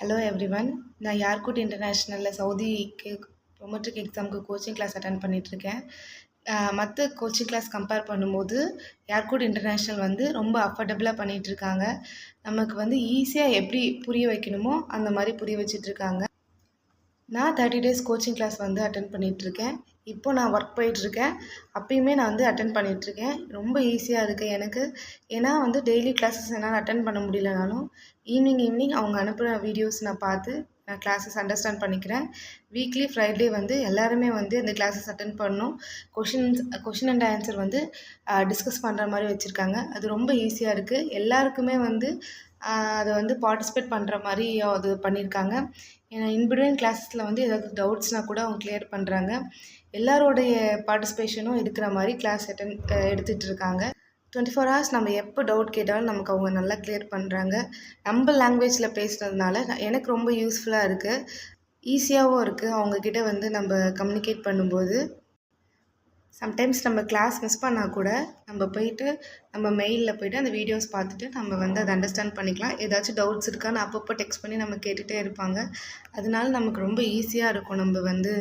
Hello everyone. நான் யார்குட் இன்டர்நேஷ்னலில் சவுதிக்கு ப்ரொமோட்ரிக் எக்ஸாமுக்கு coaching class attend பண்ணிகிட்ருக்கேன். மற்ற கோச்சிங் கிளாஸ் கம்பேர் பண்ணும்போது யார்குட் இன்டர்நேஷ்னல் வந்து ரொம்ப அஃபோர்டபுளாக பண்ணிகிட்ருக்காங்க. நமக்கு வந்து ஈஸியாக எப்படி புரிய வைக்கணுமோ அந்த மாதிரி புரிய வச்சிட்ருக்காங்க. நான் 30 டேஸ் கோச்சிங் கிளாஸ் வந்து அட்டன் பண்ணிகிட்ருக்கேன். இப்போது நான் ஒர்க் போயிட்டுருக்கேன். அப்பயுமே நான் வந்து அட்டன் பண்ணிகிட்ருக்கேன். ரொம்ப ஈஸியாக இருக்குது எனக்கு. ஏன்னா வந்து டெய்லி கிளாஸஸ் என்னால் அட்டன் பண்ண முடியலனாலும் ஈவினிங் அவங்க அனுப்புகிற வீடியோஸ் நான் பார்த்து நான் கிளாஸஸ் அண்டர்ஸ்டாண்ட் பண்ணிக்கிறேன். வீக்லி ஃப்ரைடே வந்து எல்லாருமே வந்து இந்த கிளாஸஸ் அட்டன் பண்ணணும். கொஷின் அண்ட் ஆன்சர் வந்து டிஸ்கஸ் பண்ணுற மாதிரி வச்சுருக்காங்க. அது ரொம்ப ஈஸியாக இருக்குது. எல்லாருக்குமே வந்து அதை வந்து பார்ட்டிசிபேட் பண்ணுற மாதிரி அது பண்ணியிருக்காங்க. இன்பிட்வீன் கிளாஸஸில் வந்து ஏதாவது டவுட்ஸ்னால் கூட அவங்க கிளியர் பண்ணுறாங்க. எல்லாரோடைய பார்ட்டிசிபேஷனும் இருக்கிற மாதிரி கிளாஸ் எடுத்துகிட்டு இருக்காங்க. 24 ஹவர்ஸ் நம்ம எப்போ டவுட் கேட்டாலும் நமக்கு அவங்க நல்லா கிளியர் பண்ணுறாங்க. நம்ம லாங்குவேஜில் பேசுனதுனால எனக்கு ரொம்ப யூஸ்ஃபுல்லாக இருக்குது. ஈஸியாகவும் இருக்குது அவங்கக்கிட்ட வந்து நம்ம கம்யூனிகேட் பண்ணும்போது. சம்டைம்ஸ் நம்ம கிளாஸ் மிஸ் பண்ணால் கூட நம்ம போயிட்டு நம்ம மெயிலில் போய்ட்டு அந்த வீடியோஸ் பார்த்துட்டு நம்ம வந்து அதை அண்டர்ஸ்டாண்ட் பண்ணிக்கலாம். ஏதாச்சும் டவுட்ஸ் இருக்கான்னு அப்பப்போ டெக்ஸ்ட் பண்ணி நம்ம கேட்டுகிட்டே இருப்பாங்க. அதனால நமக்கு ரொம்ப ஈஸியாக இருக்கும். நம்ம வந்து